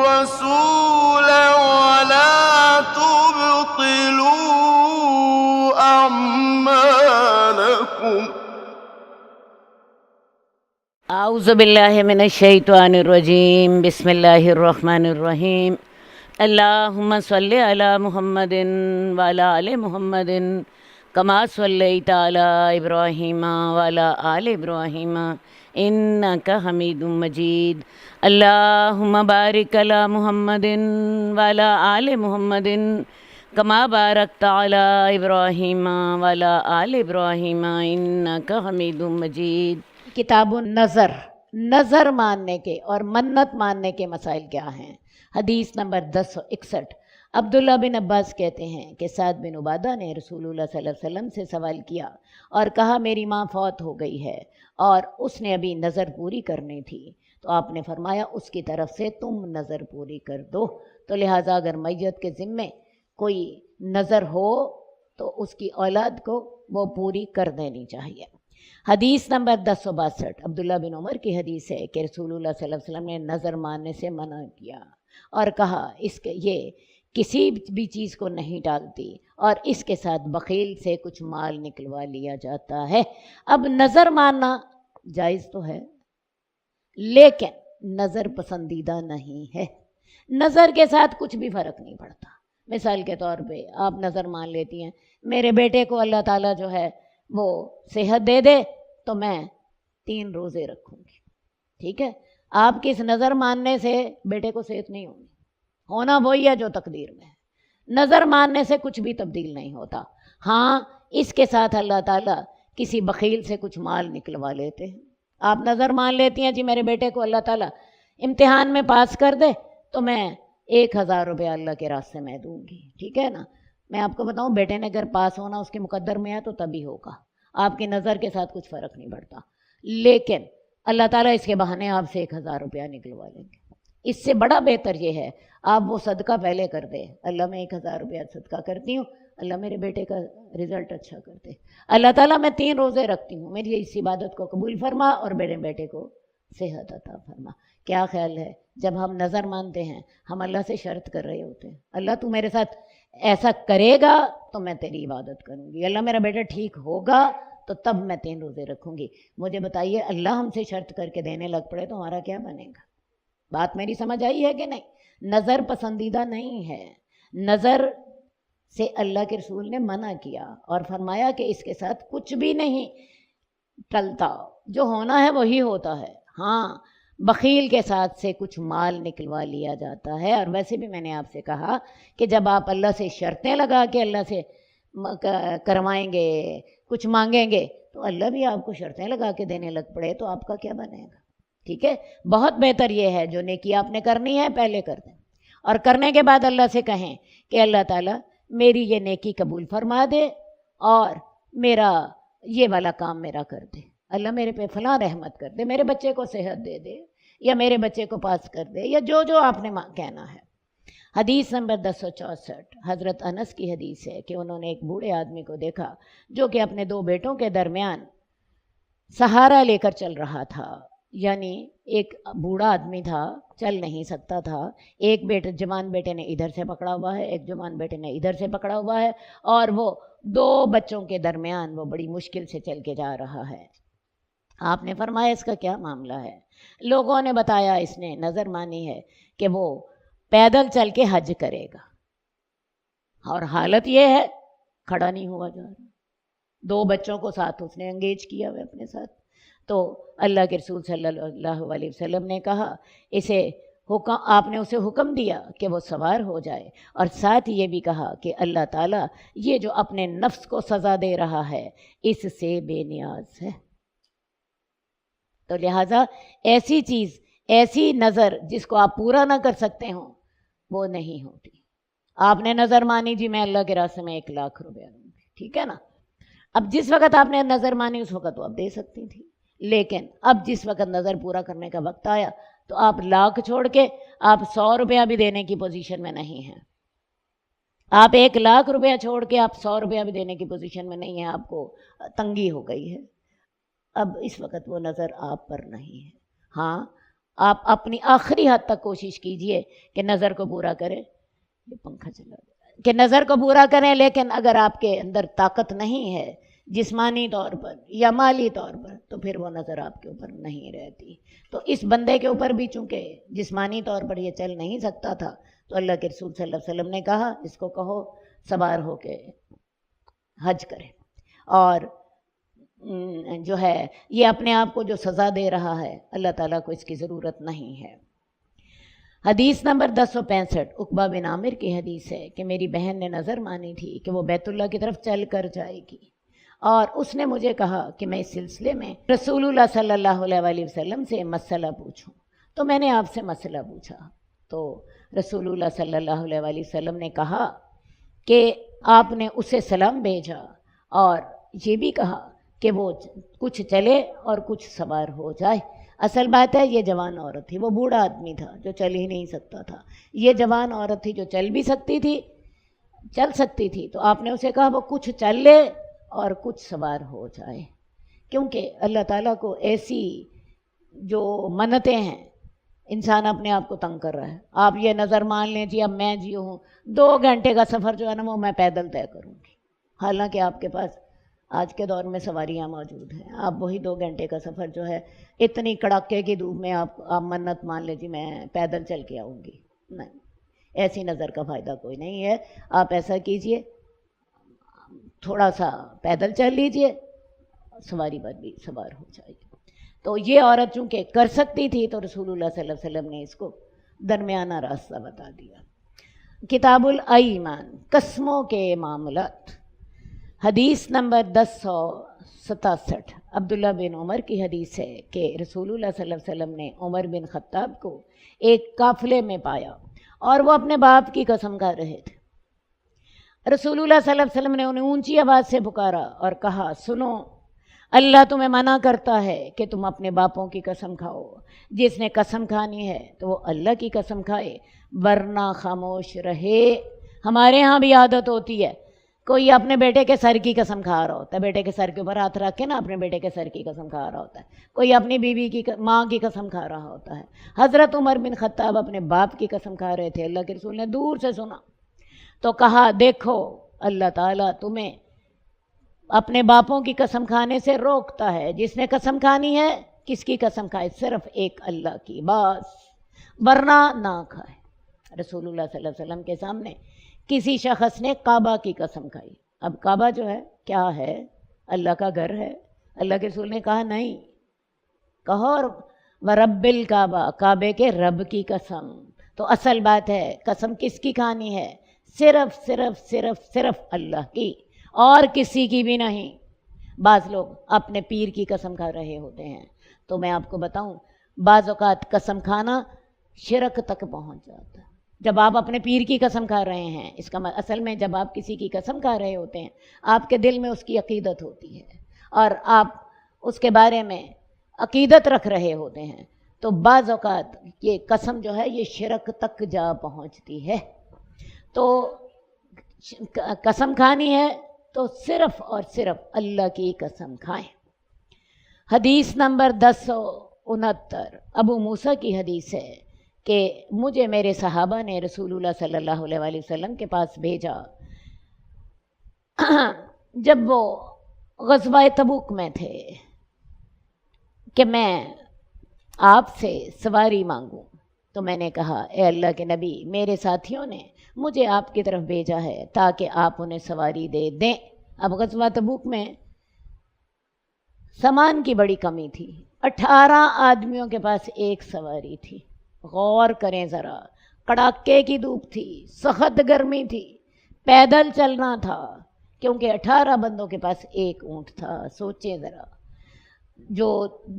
الرسول ولا تبطلوا أعمالكم. اعوذ باللہ من الشیطان الرجیم، بسم اللہ الرحمن الرحیم۔ اللہم صلی علی محمد وعلی آل محمد کما صلیت علی ابراہیم وعلی آل ابراہیم انک حمید مجید۔ اللہم بارک علی محمد وعلی آل محمد کما بارکت علی ابراہیم وعلی آل ابراہیم انک حمید مجید۔ کتاب النظر، نظر ماننے کے اور منت ماننے کے مسائل کیا ہیں؟ حدیث نمبر 1061۔ عبداللہ بن عباس کہتے ہیں کہ سعد بن عبادہ نے رسول اللہ صلی اللہ علیہ وسلم سے سوال کیا اور کہا میری ماں فوت ہو گئی ہے اور اس نے ابھی نظر پوری کرنی تھی، تو آپ نے فرمایا اس کی طرف سے تم نظر پوری کر دو۔ تو لہٰذا اگر میت کے ذمے کوئی نظر ہو تو اس کی اولاد کو وہ پوری کر دینی چاہیے۔ حدیث نمبر 1062۔ عبداللہ بن عمر کی حدیث ہے کہ رسول اللہ صلی اللہ علیہ وسلم نے نظر ماننے سے منع کیا اور کہا یہ کسی بھی چیز کو نہیں ٹالتی اور اس کے ساتھ بخیل سے کچھ مال نکلوا لیا جاتا ہے۔ اب نظر ماننا جائز تو ہے لیکن نظر پسندیدہ نہیں ہے۔ نظر کے ساتھ کچھ بھی فرق نہیں پڑتا۔ مثال کے طور پہ آپ نظر مان لیتی ہیں میرے بیٹے کو اللہ تعالیٰ جو ہے وہ صحت دے دے تو میں 3 روزے رکھوں گی، ٹھیک ہے؟ آپ کی اس نظر ماننے سے بیٹے کو صحت نہیں ہوگی، ہونا وہی ہے جو تقدیر میں ہے۔ نظر ماننے سے کچھ بھی تبدیل نہیں ہوتا۔ ہاں اس کے ساتھ اللہ تعالیٰ کسی بخیل سے کچھ مال نکلوا لیتے ہیں۔ آپ نظر مان لیتی ہیں جی میرے بیٹے کو اللہ تعالیٰ امتحان میں پاس کر دے تو میں 1000 روپیہ اللہ کے راستے میں دوں گی، ٹھیک ہے نا؟ میں آپ کو بتاؤں بیٹے نے اگر پاس ہونا اس کے مقدر میں ہے تو تبھی ہوگا، آپ کی نظر کے ساتھ کچھ فرق نہیں پڑتا، لیکن اللہ تعالیٰ اس کے بہانے آپ سے 1000 روپیہ نکلوا لیں گے۔ اس سے بڑا بہتر یہ ہے آپ وہ صدقہ پہلے کر دے، اللہ میں 1000 روپیہ صدقہ کرتی ہوں، اللہ میرے بیٹے کا رزلٹ اچھا کر دے، اللہ تعالیٰ میں 3 روزے رکھتی ہوں، میری اس عبادت کو قبول فرما اور میرے بیٹے کو صحت عطا فرما۔ کیا خیال ہے جب ہم نظر مانتے ہیں ہم اللہ سے شرط کر رہے ہوتے ہیں اللہ تو میرے ساتھ ایسا کرے گا تو میں تیری عبادت کروں گی، اللہ میرا بیٹا ٹھیک ہوگا تو تب میں 3 روزے رکھوں گی۔ مجھے بتائیے اللہ ہم سے شرط کر کے دینے لگ پڑے تو ہمارا کیا بنے گا؟ بات میری سمجھ آئی ہے کہ نہیں؟ نظر پسندیدہ نہیں ہے، نظر سے اللہ کے رسول نے منع کیا اور فرمایا کہ اس کے ساتھ کچھ بھی نہیں ٹلتا، جو ہونا ہے وہی ہوتا ہے۔ ہاں بخیل کے ساتھ سے کچھ مال نکلوا لیا جاتا ہے، اور ویسے بھی میں نے آپ سے کہا کہ جب آپ اللہ سے شرطیں لگا کے اللہ سے کروائیں گے کچھ مانگیں گے تو اللہ بھی آپ کو شرطیں لگا کے دینے لگ پڑے تو آپ کا کیا بنے گا؟ ٹھیک ہے؟ بہت بہتر یہ ہے جو نیکی آپ نے کرنی ہے پہلے کر دیں اور کرنے کے بعد اللہ سے کہیں کہ اللہ تعالیٰ میری یہ نیکی قبول فرما دے اور میرا یہ والا کام میرا کر دے، اللہ میرے پہ فلاں رحمت کر دے، میرے بچے کو صحت دے دے یا میرے بچے کو پاس کر دے یا جو آپ نے کہنا ہے۔ حدیث نمبر 1064۔ حضرت انس کی حدیث ہے کہ انہوں نے ایک بوڑھے آدمی کو دیکھا جو کہ اپنے 2 بیٹوں کے درمیان سہارا لے کر چل رہا تھا، یعنی ایک بوڑھا آدمی تھا چل نہیں سکتا تھا، ایک جوان بیٹے نے ادھر سے پکڑا ہوا ہے، ایک جوان بیٹے نے ادھر سے پکڑا ہوا ہے اور وہ 2 بچوں کے درمیان وہ بڑی مشکل سے چل کے جا رہا ہے۔ آپ نے فرمایا اس کا کیا معاملہ ہے؟ لوگوں نے بتایا اس نے نظر مانی ہے کہ وہ پیدل چل کے حج کرے گا اور حالت یہ ہے کھڑا نہیں ہوا جا رہا، 2 بچوں کو ساتھ اس نے انگیج کیا ہوئے اپنے ساتھ۔ تو اللہ کے رسول صلی اللہ علیہ وسلم نے کہا آپ نے اسے حکم دیا کہ وہ سوار ہو جائے اور ساتھ یہ بھی کہا کہ اللہ تعالیٰ یہ جو اپنے نفس کو سزا دے رہا ہے اس سے بے نیاز ہے، تو لہٰذا ایسی چیز ایسی نظر جس کو آپ پورا نہ کر سکتے ہوں وہ نہیں ہوتی۔ آپ نے نظر مانی جی میں اللہ کے راستے میں 1,00,000 روپیہ دوں گی، ٹھیک ہے نا؟ اب جس وقت آپ نے نظر مانی اس وقت تو آپ دے سکتی تھی، لیکن اب جس وقت نظر پورا کرنے کا وقت آیا تو آپ 1,00,000 چھوڑ کے آپ 100 روپیہ بھی دینے کی پوزیشن میں نہیں ہیں، آپ 1,00,000 روپیہ چھوڑ کے آپ 100 روپیہ بھی دینے کی پوزیشن میں نہیں ہیں، آپ کو تنگی ہو گئی ہے۔ اب اس وقت وہ نظر آپ پر نہیں ہے۔ ہاں آپ اپنی آخری حد تک کوشش کیجئے کہ نظر کو پورا کریں. یہ پنکھا چلا گیا کہ نظر کو پورا کریں، لیکن اگر آپ کے اندر طاقت نہیں ہے جسمانی طور پر یا مالی طور پر تو پھر وہ نظر آپ کے اوپر نہیں رہتی. تو اس بندے کے اوپر بھی چونکہ جسمانی طور پر یہ چل نہیں سکتا تھا تو اللہ کے رسول صلی اللہ علیہ وسلم نے کہا اس کو کہو سوار ہو کے حج کرے. اور جو ہے یہ اپنے آپ کو جو سزا دے رہا ہے اللہ تعالیٰ کو اس کی ضرورت نہیں ہے. حدیث نمبر 1065 عقبہ بن عامر کی حدیث ہے کہ میری بہن نے نظر مانی تھی کہ وہ بیت اللہ کی طرف چل کر جائے گی، اور اس نے مجھے کہا کہ میں اس سلسلے میں رسول اللہ صلی اللہ علیہ وآلہ وسلم سے مسئلہ پوچھوں. تو میں نے آپ سے مسئلہ پوچھا تو رسول اللہ صلی اللہ علیہ وآلہ وسلم نے کہا کہ آپ نے اسے سلام بھیجا اور یہ بھی کہا کہ وہ کچھ چلے اور کچھ سوار ہو جائے. اصل بات ہے یہ جوان عورت تھی، وہ بوڑھا آدمی تھا جو چل ہی نہیں سکتا تھا. یہ جوان عورت تھی جو چل بھی سکتی تھی، چل سکتی تھی. تو آپ نے اسے کہا وہ کچھ چل لے اور کچھ سوار ہو جائے، کیونکہ اللہ تعالیٰ کو ایسی جو منتیں ہیں انسان اپنے آپ کو تنگ کر رہا ہے. آپ یہ نظر مان لیں جی اب میں ہوں 2 گھنٹے کا سفر جو ہے نا وہ میں پیدل طے کروں گی، حالانکہ آپ کے پاس آج کے دور میں سواریاں موجود ہیں. آپ وہی 2 گھنٹے کا سفر جو ہے اتنی کڑاکے کی دھوپ میں آپ منت مان لیں جی میں پیدل چل کے آؤں گی. نہیں، ایسی نظر کا فائدہ کوئی نہیں ہے. آپ ایسا کیجئے تھوڑا سا پیدل چل لیجئے، سواری پر بھی سوار ہو جائے گی. تو یہ عورت چونکہ کر سکتی تھی تو رسول اللہ صلی اللہ علیہ وسلم نے اس کو درمیانہ راستہ بتا دیا. کتاب الایمان قسموں کے معاملات، حدیث نمبر 1067 عبداللہ بن عمر کی حدیث ہے کہ رسول اللہ صلی اللہ علیہ وسلم نے عمر بن خطاب کو ایک قافلے میں پایا اور وہ اپنے باپ کی قسم کھا رہے تھے. رسول اللہ صلی اللہ علیہ وسلم نے انہیں اونچی آواز سے پکارا اور کہا سنو، اللہ تمہیں منع کرتا ہے کہ تم اپنے باپوں کی قسم کھاؤ. جس نے قسم کھانی ہے تو وہ اللہ کی قسم کھائے ورنہ خاموش رہے. ہمارے ہاں بھی عادت ہوتی ہے کوئی اپنے بیٹے کے سر کی قسم کھا رہا ہوتا ہے، بیٹے کے سر کے اوپر ہاتھ رکھ کے نا اپنے بیٹے کے سر کی قسم کھا رہا ہوتا ہے. کوئی اپنی بیوی کی ماں کی قسم کھا رہا ہوتا ہے. حضرت عمر بن خطاب اپنے باپ کی قسم کھا رہے تھے. اللہ کے رسول نے دور سے سنا تو کہا دیکھو اللہ تعالیٰ تمہیں اپنے باپوں کی قسم کھانے سے روکتا ہے. جس نے قسم کھانی ہے کس کی قسم کھائے؟ صرف ایک اللہ کی، بس، ورنہ نہ کھائے. رسول اللہ صلی اللہ علیہ وسلم کے سامنے کسی شخص نے کعبہ کی قسم کھائی. اب کعبہ جو ہے کیا ہے؟ اللہ کا گھر ہے. اللہ کے رسول نے کہا نہیں، کہو ورب الکعبہ، کعبے کے رب کی قسم. تو اصل بات ہے قسم کس کی کھانی ہے؟ صرف صرف صرف صرف اللہ کی اور کسی کی بھی نہیں. بعض لوگ اپنے پیر کی قسم کھا رہے ہوتے ہیں. تو میں آپ کو بتاؤں بعض اوقات قسم کھانا شرک تک پہنچ جاتا ہے. جب آپ اپنے پیر کی قسم کھا رہے ہیں اس کا اصل میں جب آپ کسی کی قسم کھا رہے ہوتے ہیں آپ کے دل میں اس کی عقیدت ہوتی ہے اور آپ اس کے بارے میں عقیدت رکھ رہے ہوتے ہیں. تو بعض اوقات یہ قسم جو ہے یہ شرک تک جا پہنچتی ہے. تو قسم کھانی ہے تو صرف اور صرف اللہ کی قسم کھائیں. حدیث نمبر 1069 ابو موسیٰ کی حدیث ہے کہ مجھے میرے صحابہ نے رسول اللہ صلی اللہ علیہ وآلہ وسلم کے پاس بھیجا جب وہ غزوہ تبوک میں تھے کہ میں آپ سے سواری مانگوں. تو میں نے کہا اے اللہ کے نبی، میرے ساتھیوں نے مجھے آپ کی طرف بھیجا ہے تاکہ آپ انہیں سواری دے دیں. اب غزوہ تبوک میں سامان کی بڑی کمی تھی. 18 آدمیوں کے پاس ایک سواری تھی. غور کریں ذرا، کڑاکے کی دھوپ تھی، سخت گرمی تھی، پیدل چلنا تھا کیونکہ 18 بندوں کے پاس ایک اونٹ تھا. سوچیں ذرا، جو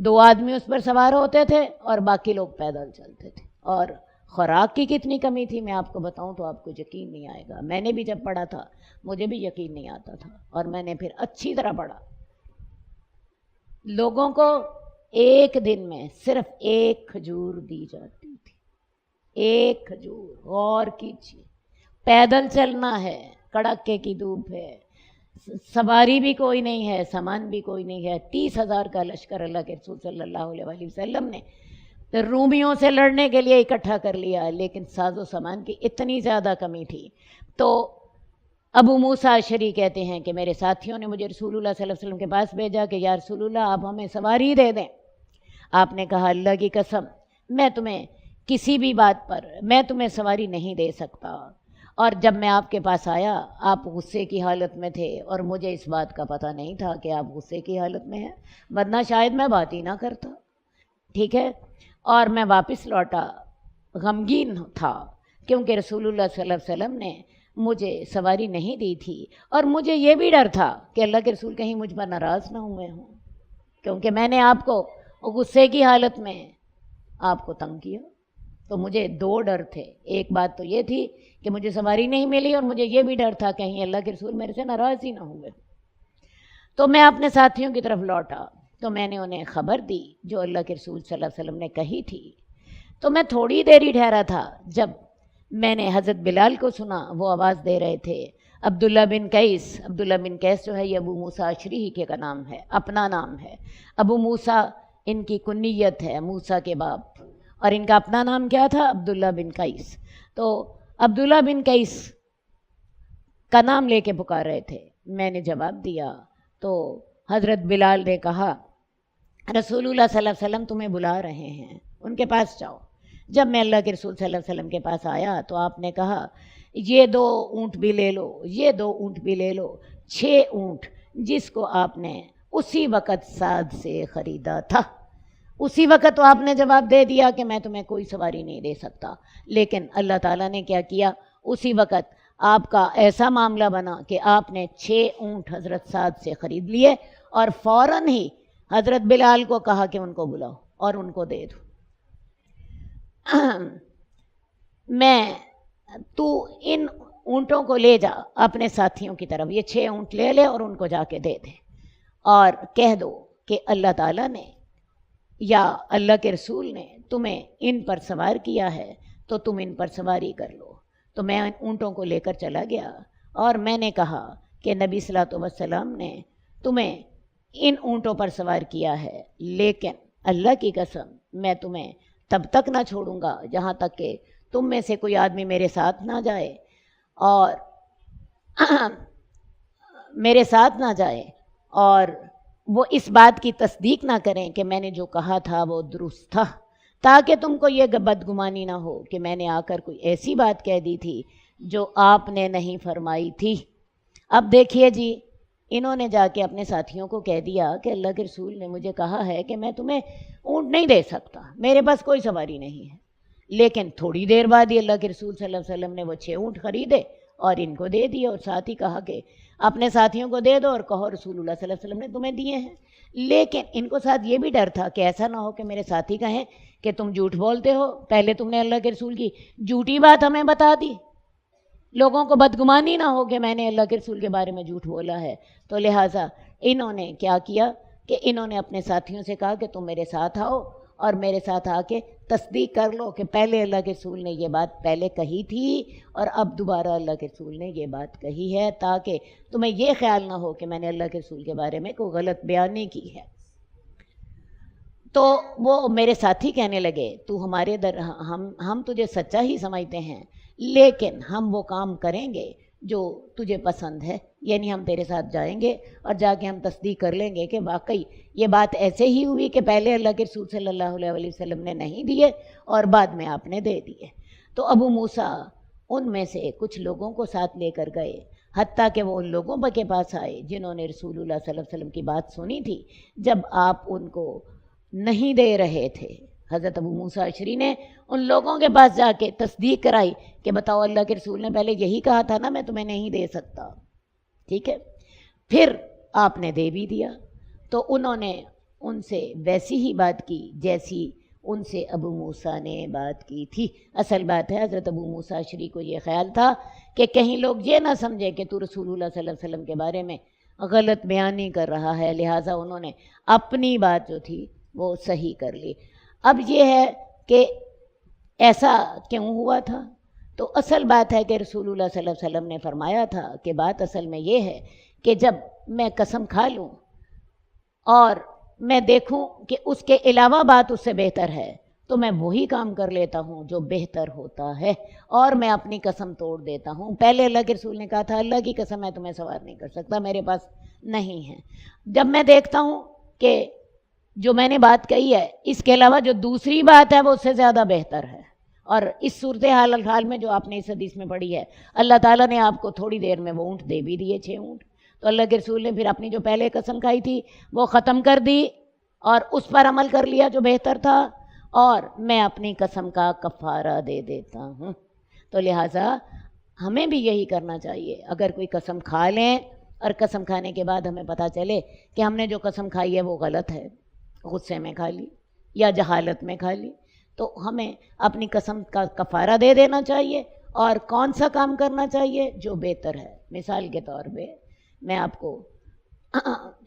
2 آدمی اس پر سوار ہوتے تھے اور باقی لوگ پیدل چلتے تھے. اور خوراک کی کتنی کمی تھی میں آپ کو بتاؤں تو آپ کو یقین نہیں آئے گا. میں نے بھی جب پڑھا تھا مجھے بھی یقین نہیں آتا تھا اور میں نے پھر اچھی طرح پڑھا. لوگوں کو ایک دن میں صرف 1 کھجور دی جاتی تھی. 1 کھجور. غور کیجیے، پیدل چلنا ہے، کڑاکے کی دھوپ ہے، سواری بھی کوئی نہیں ہے، سامان بھی کوئی نہیں ہے. 30,000 کا لشکر اللہ کے رسول صلی اللہ علیہ وآلہ وسلم نے رومیوں سے لڑنے کے لیے اکٹھا کر لیا، لیکن ساز و سامان کی اتنی زیادہ کمی تھی۔ تو ابو موسیٰ اشعری کہتے ہیں کہ میرے ساتھیوں نے مجھے رسول اللہ صلی اللہ علیہ وسلم کے پاس بھیجا کہ یا رسول اللہ آپ ہمیں سواری دے دیں۔ آپ نے کہا اللہ کی قسم میں تمہیں کسی بھی بات پر میں تمہیں سواری نہیں دے سکتا، اور جب میں آپ کے پاس آیا آپ غصے کی حالت میں تھے اور مجھے اس بات کا پتہ نہیں تھا کہ آپ غصے کی حالت میں ہیں، ورنہ شاید میں بات ہی نہ کرتا، ٹھیک ہے۔ اور میں واپس لوٹا غمگین تھا کیونکہ رسول اللہ صلی اللہ علیہ وسلم نے مجھے سواری نہیں دی تھی، اور مجھے یہ بھی ڈر تھا کہ اللہ کے رسول کہیں مجھ پر ناراض نہ ہوئے ہوں، کیونکہ میں نے آپ کو غصے کی حالت میں آپ کو تنگ کیا۔ تو مجھے دو ڈر تھے، ایک بات تو یہ تھی کہ مجھے سواری نہیں ملی، اور مجھے یہ بھی ڈر تھا کہیں اللہ کے رسول میرے سے ناراض ہی نہ ہوئے۔ تو میں اپنے ساتھیوں کی طرف لوٹا تو میں نے انہیں خبر دی جو اللہ کے رسول صلی اللہ علیہ وسلم نے کہی تھی۔ تو میں تھوڑی دیر ہی ٹھہرا تھا جب میں نے حضرت بلال کو سنا، وہ آواز دے رہے تھے عبداللہ بن قیس۔ عبداللہ بن قیس جو ہے یہ ابو موسیٰ اشعری ہی کے کا نام ہے، اپنا نام ہے۔ ابو موسیٰ ان کی کنیت ہے، موسیٰ کے باپ، اور ان کا اپنا نام کیا تھا؟ عبداللہ بن قیس۔ تو عبداللہ بن قیس کا نام لے کے پکار رہے تھے۔ میں نے جواب دیا تو حضرت بلال نے کہا رسول اللہ صلی اللہ علیہ وسلم تمہیں بلا رہے ہیں، ان کے پاس جاؤ۔ جب میں اللہ کے رسول صلی اللہ علیہ وسلم کے پاس آیا تو آپ نے کہا یہ 2 اونٹ بھی لے لو، یہ 2 اونٹ بھی لے لو، 6 اونٹ جس کو آپ نے اسی وقت سعد سے خریدا تھا۔ اسی وقت تو آپ نے جواب دے دیا کہ میں تمہیں کوئی سواری نہیں دے سکتا، لیکن اللہ تعالیٰ نے کیا کیا، اسی وقت آپ کا ایسا معاملہ بنا کہ آپ نے 6 اونٹ حضرت سعد سے خرید لیے، اور فوراً ہی حضرت بلال کو کہا کہ ان کو بلاؤ اور ان کو دے دو۔ تو ان اونٹوں کو لے جا اپنے ساتھیوں کی طرف، یہ 6 اونٹ لے لے اور ان کو جا کے دے دے، اور کہہ دو کہ اللہ تعالیٰ نے یا اللہ کے رسول نے تمہیں ان پر سوار کیا ہے تو تم ان پر سواری کر لو۔ تو میں ان اونٹوں کو لے کر چلا گیا اور میں نے کہا کہ نبی صلی اللہ علیہ وسلم نے تمہیں ان اونٹوں پر سوار کیا ہے، لیکن اللہ کی قسم میں تمہیں تب تک نہ چھوڑوں گا جہاں تک کہ تم میں سے کوئی آدمی میرے ساتھ نہ جائے اور میرے ساتھ نہ جائے اور وہ اس بات کی تصدیق نہ کریں کہ میں نے جو کہا تھا وہ درست تھا، تاکہ تم کو یہ بدگمانی نہ ہو کہ میں نے آ کر کوئی ایسی بات کہہ دی تھی جو آپ نے نہیں فرمائی تھی۔ اب دیکھیے جی، انہوں نے جا کے اپنے ساتھیوں کو کہہ دیا کہ اللہ کے رسول نے مجھے کہا ہے کہ میں تمہیں اونٹ نہیں دے سکتا، میرے پاس کوئی سواری نہیں ہے، لیکن تھوڑی دیر بعد ہی اللہ کے رسول صلی اللہ علیہ وسلم نے وہ 6 اونٹ خریدے اور ان کو دے دیے، اور ساتھ ہی کہا کہ اپنے ساتھیوں کو دے دو اور کہو رسول اللہ صلی اللہ علیہ وسلم نے تمہیں دیے ہیں۔ لیکن ان کو ساتھ یہ بھی ڈر تھا کہ ایسا نہ ہو کہ میرے ساتھی کہیں کہ تم جھوٹ بولتے ہو، پہلے تم نے اللہ کے رسول کی جھوٹی بات ہمیں بتا دی، لوگوں کو بدگمانی نہ ہو کہ میں نے اللہ کے رسول کے بارے میں جھوٹ بولا ہے۔ تو لہٰذا انہوں نے کیا کیا کہ انہوں نے اپنے ساتھیوں سے کہا کہ تم میرے ساتھ آؤ اور میرے ساتھ آ کے تصدیق کر لو کہ پہلے اللہ کے رسول نے یہ بات پہلے کہی تھی اور اب دوبارہ اللہ کے رسول نے یہ بات کہی ہے، تاکہ تمہیں یہ خیال نہ ہو کہ میں نے اللہ کے رسول کے بارے میں کوئی غلط بیانی کی ہے۔ تو وہ میرے ساتھی کہنے لگے تو ہمارے ہم تجھے سچا ہی سمجھتے ہیں، لیکن ہم وہ کام کریں گے جو تجھے پسند ہے، یعنی ہم تیرے ساتھ جائیں گے اور جا کے ہم تصدیق کر لیں گے کہ واقعی یہ بات ایسے ہی ہوئی کہ پہلے اللہ کے رسول صلی اللہ علیہ وسلم نے نہیں دیے اور بعد میں آپ نے دے دیے۔ تو ابو موسیٰ ان میں سے کچھ لوگوں کو ساتھ لے کر گئے، حتیٰ کہ وہ ان لوگوں کے پاس آئے جنہوں نے رسول اللہ صلی اللہ علیہ وسلم کی بات سنی تھی جب آپ ان کو نہیں دے رہے تھے۔ حضرت ابو موسیٰ اشعری نے ان لوگوں کے پاس جا کے تصدیق کرائی کہ بتاؤ اللہ کے رسول نے پہلے یہی کہا تھا نا میں تمہیں نہیں دے سکتا، ٹھیک ہے۔ پھر آپ نے دے بھی دیا، تو انہوں نے ان سے ویسی ہی بات کی جیسی ان سے ابو موسیٰ نے بات کی تھی۔ اصل بات ہے حضرت ابو موسیٰ اشعری کو یہ خیال تھا کہ کہیں لوگ یہ نہ سمجھے کہ تو رسول اللہ صلی اللہ علیہ وسلم کے بارے میں غلط بیانی کر رہا ہے، لہٰذا انہوں نے اپنی بات جو تھی وہ صحیح کر لی۔ اب یہ ہے کہ ایسا کیوں ہوا تھا؟ تو اصل بات ہے کہ رسول اللہ صلی اللہ علیہ وسلم نے فرمایا تھا کہ بات اصل میں یہ ہے کہ جب میں قسم کھا لوں اور میں دیکھوں کہ اس کے علاوہ بات اس سے بہتر ہے تو میں وہی کام کر لیتا ہوں جو بہتر ہوتا ہے اور میں اپنی قسم توڑ دیتا ہوں۔ پہلے اللہ کے رسول نے کہا تھا اللہ کی قسم میں تمہیں سوار نہیں کر سکتا، میرے پاس نہیں ہے۔ جب میں دیکھتا ہوں کہ جو میں نے بات کہی ہے اس کے علاوہ جو دوسری بات ہے وہ اس سے زیادہ بہتر ہے، اور اس صورتحال میں جو آپ نے اس حدیث میں پڑھی ہے، اللہ تعالیٰ نے آپ کو تھوڑی دیر میں وہ اونٹ دے بھی دیے، 6 اونٹ۔ تو اللہ کے رسول نے پھر اپنی جو پہلے قسم کھائی تھی وہ ختم کر دی اور اس پر عمل کر لیا جو بہتر تھا، اور میں اپنی قسم کا کفارہ دے دیتا ہوں۔ تو لہٰذا ہمیں بھی یہی کرنا چاہیے۔ اگر کوئی قسم کھا لیں اور قسم کھانے کے بعد ہمیں پتہ چلے کہ ہم نے جو قسم کھائی ہے وہ غلط ہے، غصے میں کھا لی یا جہالت میں کھا لی، تو ہمیں اپنی قسم کا کفارہ دے دینا چاہیے اور کون سا کام کرنا چاہیے جو بہتر ہے۔ مثال کے طور پہ میں آپ کو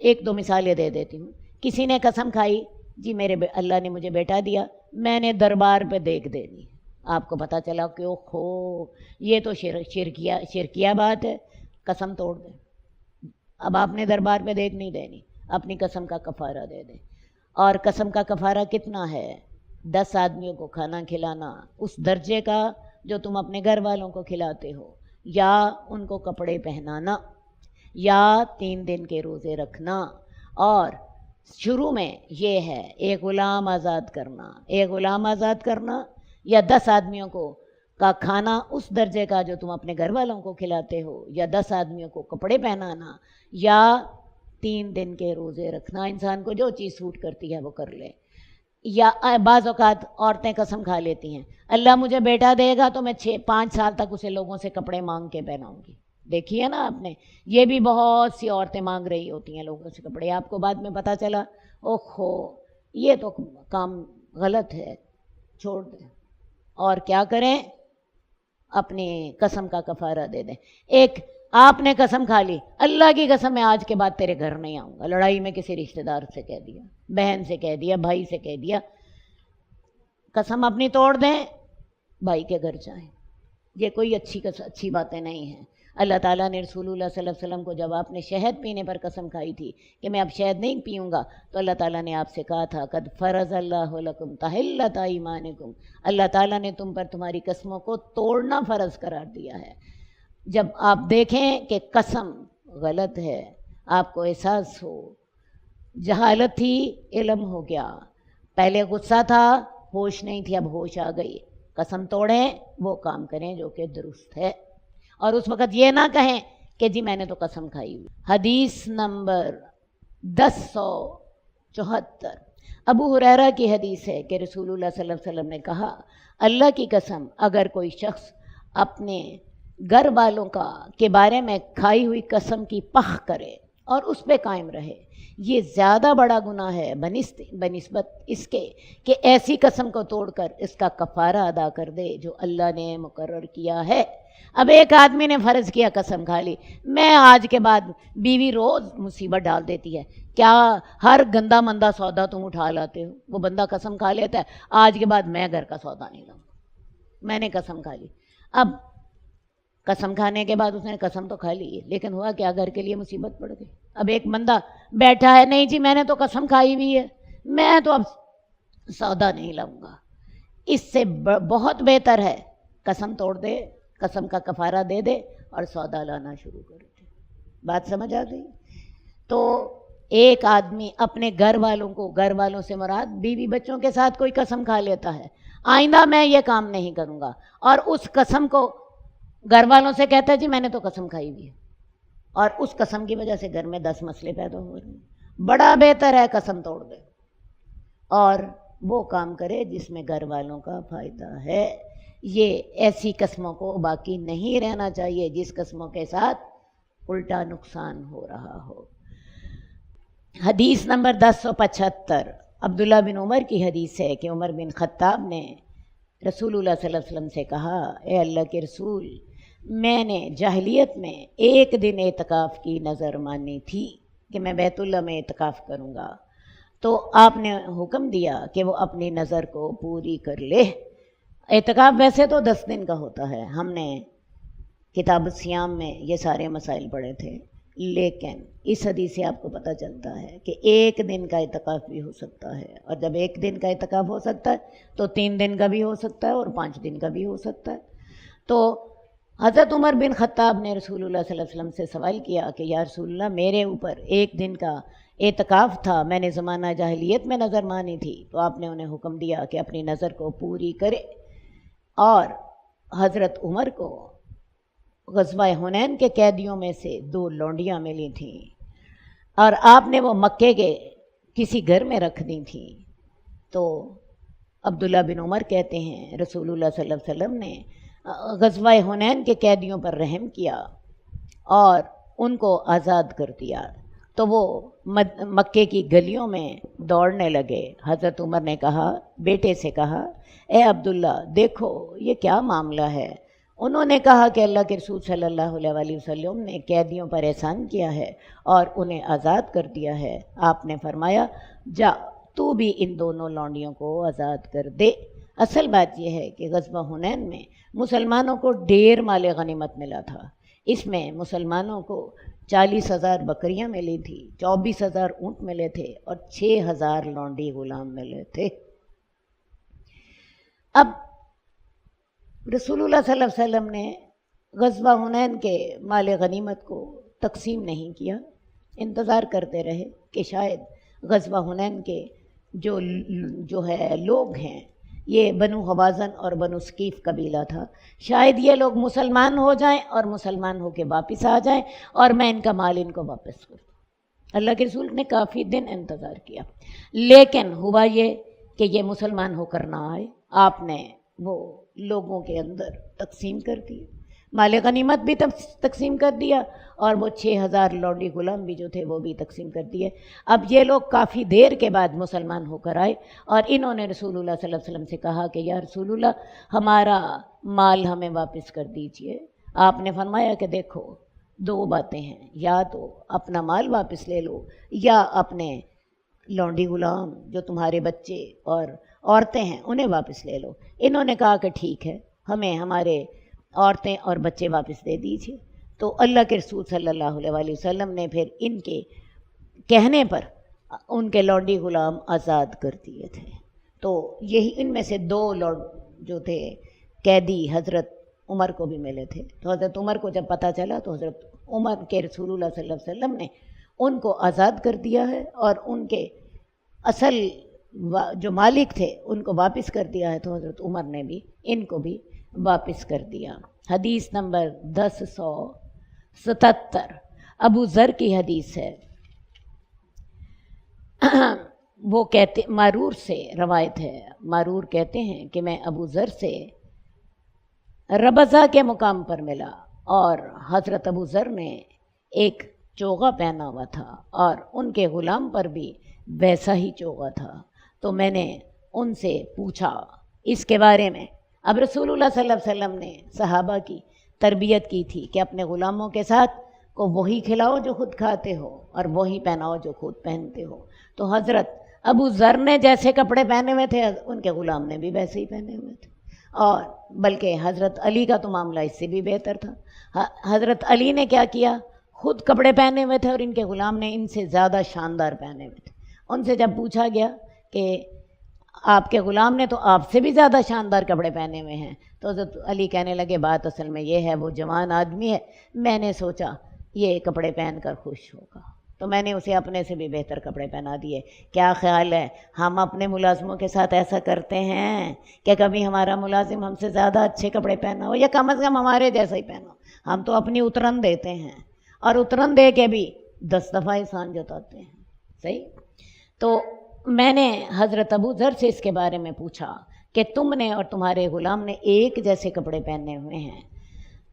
1-2 مثالیں دے دیتی ہوں۔ کسی نے قسم کھائی جی اللہ نے مجھے بیٹا دیا، میں نے دربار پہ دیکھ دینی، آپ کو پتہ چلا کہ اوہو یہ تو شرکیہ بات ہے، قسم توڑ دیں۔ اب آپ نے دربار پہ دیکھ نہیں دینی، اپنی قسم کا کفارہ دے دیں۔ اور قسم کا کفارہ کتنا ہے؟ 10 آدمیوں کو کھانا کھلانا اس درجے کا جو تم اپنے گھر والوں کو کھلاتے ہو، یا ان کو کپڑے پہنانا، یا 3 دن کے روزے رکھنا، اور شروع میں یہ ہے ایک غلام آزاد کرنا، یا 10 آدمیوں کا کھانا اس درجے کا جو تم اپنے گھر والوں کو کھلاتے ہو، یا 10 آدمیوں کو کپڑے پہنانا، یا 3 دن کے روزے رکھنا۔ انسان کو جو چیز سوٹ کرتی ہے وہ کر لے۔ یا بعض اوقات عورتیں قسم کھا لیتی ہیں اللہ مجھے بیٹا دے گا تو میں 5 سال تک اسے لوگوں سے کپڑے مانگ کے پہناؤں گی۔ دیکھیے نا آپ نے، یہ بھی بہت سی عورتیں مانگ رہی ہوتی ہیں لوگوں سے کپڑے، آپ کو بعد میں پتہ چلا اوہو یہ تو کام غلط ہے، چھوڑ دیں۔ اور کیا کریں؟ اپنی قسم کا کفارہ دے دیں۔ ایک آپ نے قسم کھا لی اللہ کی قسم میں آج کے بعد تیرے گھر نہیں آؤں گا، لڑائی میں کسی رشتہ دار سے کہہ دیا، بہن سے کہہ دیا، بھائی سے کہہ دیا، قسم اپنی توڑ دیں، بھائی کے گھر جائیں۔ یہ کوئی اچھی باتیں نہیں ہیں۔ اللہ تعالیٰ نے رسول اللہ صلی اللہ علیہ وسلم کو جب آپ نے شہد پینے پر قسم کھائی تھی کہ میں اب شہد نہیں پیوں گا، تو اللہ تعالیٰ نے آپ سے کہا تھا قد فرض اللہ لکم تحلۃ ایمانکم، اللہ تعالیٰ نے تم پر تمہاری قسموں کو توڑنا فرض قرار دیا ہے۔ جب آپ دیکھیں کہ قسم غلط ہے، آپ کو احساس ہو، جہالت تھی علم ہو گیا، پہلے غصہ تھا ہوش نہیں تھی اب ہوش آ گئی، قسم توڑیں، وہ کام کریں جو کہ درست ہے، اور اس وقت یہ نہ کہیں کہ جی میں نے تو قسم کھائی ہوئی۔ حدیث نمبر 1074 ابو ہریرہ کی حدیث ہے کہ رسول اللہ صلی اللہ علیہ وسلم نے کہا اللہ کی قسم اگر کوئی شخص اپنے گھر والوں کے بارے میں کھائی ہوئی قسم کی پخ کرے اور اس پہ قائم رہے، یہ زیادہ بڑا گناہ ہے بنسبت اس کے کہ ایسی قسم کو توڑ کر اس کا کفارہ ادا کر دے جو اللہ نے مقرر کیا ہے۔ اب ایک آدمی نے فرض کیا قسم کھا لی، میں آج کے بعد بیوی روز مصیبت ڈال دیتی ہے، کیا ہر گندا مندہ سودا تم اٹھا لاتے ہو؟ وہ بندہ قسم کھا لیتا ہے آج کے بعد میں گھر کا سودا نہیں لاؤں گا، میں نے قسم کھا لی۔ اب قسم کھانے کے بعد اس نے قسم تو کھا لی ہے، لیکن ہوا کیا؟ گھر کے لیے مصیبت پڑ گئی۔ اب ایک بندہ بیٹھا ہے، نہیں جی میں نے تو قسم کھائی ہوئی ہے، میں تو اب سودا نہیں لاؤں گا۔ اس سے بہت بہتر ہے قسم توڑ دے، قسم کا کفارہ دے دے اور سودا لانا شروع کر دے۔ بات سمجھ آ گئی؟ تو ایک آدمی اپنے گھر والوں سے مراد بیوی بچوں کے ساتھ کوئی قسم کھا لیتا ہے آئندہ میں یہ کام نہیں کروں گا، اور اس قسم کو گھر والوں سے کہتا ہے جی میں نے تو قسم کھائی ہوئی ہے، اور اس قسم کی وجہ سے گھر میں 10 مسئلے پیدا ہو رہے ہیں۔ بڑا بہتر ہے قسم توڑ دے اور وہ کام کرے جس میں گھر والوں کا فائدہ ہے۔ یہ ایسی قسموں کو باقی نہیں رہنا چاہیے جس قسموں کے ساتھ الٹا نقصان ہو رہا ہو۔ حدیث نمبر 1075 عبداللہ بن عمر کی حدیث ہے کہ عمر بن خطاب نے رسول اللہ صلی اللہ علیہ وسلم سے کہا اے اللہ کے رسول، میں نے جاہلیت میں ایک دن اعتکاف کی نظر مانی تھی کہ میں بیت اللہ میں اعتکاف کروں گا، تو آپ نے حکم دیا کہ وہ اپنی نظر کو پوری کر لے۔ اعتکاف ویسے تو 10 دن کا ہوتا ہے، ہم نے کتاب الصیام میں یہ سارے مسائل پڑھے تھے، لیکن اس حدیث سے آپ کو پتہ چلتا ہے کہ ایک دن کا اعتکاف بھی ہو سکتا ہے، اور جب ایک دن کا اعتکاف ہو سکتا ہے تو 3 دن کا بھی ہو سکتا ہے اور 5 دن کا بھی ہو سکتا ہے۔ تو حضرت عمر بن خطاب نے رسول اللہ صلی اللہ علیہ وسلم سے سوال کیا کہ یا رسول اللہ، میرے اوپر ایک دن کا اعتکاف تھا، میں نے زمانہ جاہلیت میں نظر مانی تھی، تو آپ نے انہیں حکم دیا کہ اپنی نظر کو پوری کرے۔ اور حضرت عمر کو غزوہ حنین کے قیدیوں میں سے 2 لونڈیاں ملی تھیں، اور آپ نے وہ مکے کے کسی گھر میں رکھ دی تھیں۔ تو عبداللہ بن عمر کہتے ہیں رسول اللہ صلی اللہ علیہ وسلم نے غزوہ حنین کے قیدیوں پر رحم کیا اور ان کو آزاد کر دیا، تو وہ مکے کی گلیوں میں دوڑنے لگے۔ حضرت عمر نے کہا، بیٹے سے کہا، اے عبداللہ دیکھو یہ کیا معاملہ ہے؟ انہوں نے کہا کہ اللہ کے رسول صلی اللہ علیہ وسلم نے قیدیوں پر احسان کیا ہے اور انہیں آزاد کر دیا ہے۔ آپ نے فرمایا، جا تو بھی ان دونوں لونڈیوں کو آزاد کر دے۔ اصل بات یہ ہے کہ غزوہ حنین میں مسلمانوں کو ڈھیر مال غنیمت ملا تھا۔ اس میں مسلمانوں کو 40,000 بکریاں ملی تھی، 24,000 اونٹ ملے تھے اور 6,000 لونڈی غلام ملے تھے۔ اب رسول اللہ صلی اللہ علیہ وسلم نے غزوہ حنین کے مال غنیمت کو تقسیم نہیں کیا، انتظار کرتے رہے کہ شاید غزوہ حنین کے جو ہے لوگ ہیں، یہ بنو حوازن اور بنو ثقیف قبیلہ تھا، شاید یہ لوگ مسلمان ہو جائیں اور مسلمان ہو کے واپس آ جائیں اور میں ان کا مال ان کو واپس کر دوں۔ اللہ کے رسول نے کافی دن انتظار کیا، لیکن ہوا یہ کہ یہ مسلمان ہو کر نہ آئے۔ آپ نے وہ لوگوں کے اندر تقسیم کر دی، مال غنیمت بھی تقسیم کر دیا، اور وہ 6,000 لونڈی غلام بھی جو تھے وہ بھی تقسیم کر دیے۔ اب یہ لوگ کافی دیر کے بعد مسلمان ہو کر آئے اور انہوں نے رسول اللہ صلی اللہ علیہ وسلم سے کہا کہ یا رسول اللہ ہمارا مال ہمیں واپس کر دیجئے۔ آپ نے فرمایا کہ دیکھو 2 باتیں ہیں، یا تو اپنا مال واپس لے لو یا اپنے لونڈی غلام جو تمہارے بچے اور عورتیں ہیں انہیں واپس لے لو۔ انہوں نے کہا کہ ٹھیک ہے، ہمیں ہمارے عورتیں اور بچے واپس دے دیجیے۔ تو اللہ کے رسول صلی اللہ علیہ وسلم نے پھر ان کے کہنے پر ان کے لونڈی غلام آزاد کر دیے تھے۔ تو یہی ان میں سے 2 جو تھے قیدی حضرت عمر کو بھی ملے تھے۔ تو حضرت عمر کو جب پتہ چلا تو حضرت عمر کے رسول اللہ صلی اللہ علیہ وسلم نے ان کو آزاد کر دیا ہے اور ان کے اصل جو مالک تھے ان کو واپس کر دیا ہے، تو حضرت عمر نے بھی ان کو بھی واپس کر دیا۔ حدیث نمبر 1077 ابو ذر کی حدیث ہے۔ وہ کہتے مارور سے روایت ہے، مارور کہتے ہیں کہ میں ابو ذر سے ربضہ کے مقام پر ملا اور حضرت ابو ذر نے ایک چوغا پہنا ہوا تھا اور ان کے غلام پر بھی ویسا ہی چوغا تھا۔ تو میں نے ان سے پوچھا اس کے بارے میں۔ اب رسول اللہ صلی اللہ علیہ وسلم نے صحابہ کی تربیت کی تھی کہ اپنے غلاموں کے ساتھ کو وہی کھلاؤ جو خود کھاتے ہو اور وہی پہناؤ جو خود پہنتے ہو۔ تو حضرت ابو ذر نے جیسے کپڑے پہنے ہوئے تھے ان کے غلام نے بھی ویسے ہی پہنے ہوئے تھے، اور بلکہ حضرت علی کا تو معاملہ اس سے بھی بہتر تھا۔ حضرت علی نے کیا کیا، خود کپڑے پہنے ہوئے تھے اور ان کے غلام نے ان سے زیادہ شاندار پہنے ہوئے تھے۔ ان سے جب پوچھا گیا کہ آپ کے غلام نے تو آپ سے بھی زیادہ شاندار کپڑے پہنے ہوئے ہیں، تو حضرت علی کہنے لگے بات اصل میں یہ ہے، وہ جوان آدمی ہے، میں نے سوچا یہ کپڑے پہن کر خوش ہوگا تو میں نے اسے اپنے سے بھی بہتر کپڑے پہنا دیے۔ کیا خیال ہے ہم اپنے ملازموں کے ساتھ ایسا کرتے ہیں کہ کبھی ہمارا ملازم ہم سے زیادہ اچھے کپڑے پہنا ہو یا کم از کم ہمارے جیسا ہی پہنا ہو؟ ہم تو اپنی اترن دیتے ہیں اور اترن دے کے بھی 10 دفعہ احسان جتاتے ہیں، صحیح؟ تو میں نے حضرت ابو ذر سے اس کے بارے میں پوچھا کہ تم نے اور تمہارے غلام نے ایک جیسے کپڑے پہنے ہوئے ہیں۔